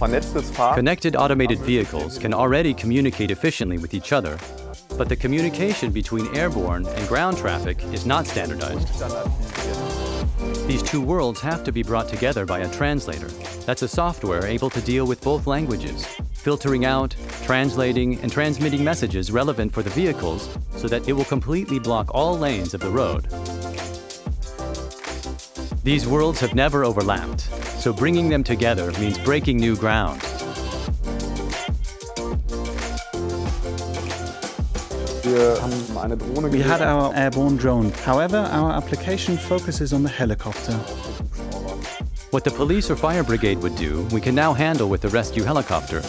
vernetztes Fahren. Connected automated vehicles can already communicate efficiently with each other, but the communication between airborne and ground traffic is not standardized. These two worlds have to be brought together by a translator. That's a software able to deal with both languages, filtering out, translating, and transmitting messages relevant for the vehicles so that it will completely block all lanes of the road. These worlds have never overlapped, so bringing them together means breaking new ground. We had our airborne drone. However, our application focuses on the helicopter. What the police or fire brigade would do, we can now handle with the rescue helicopter.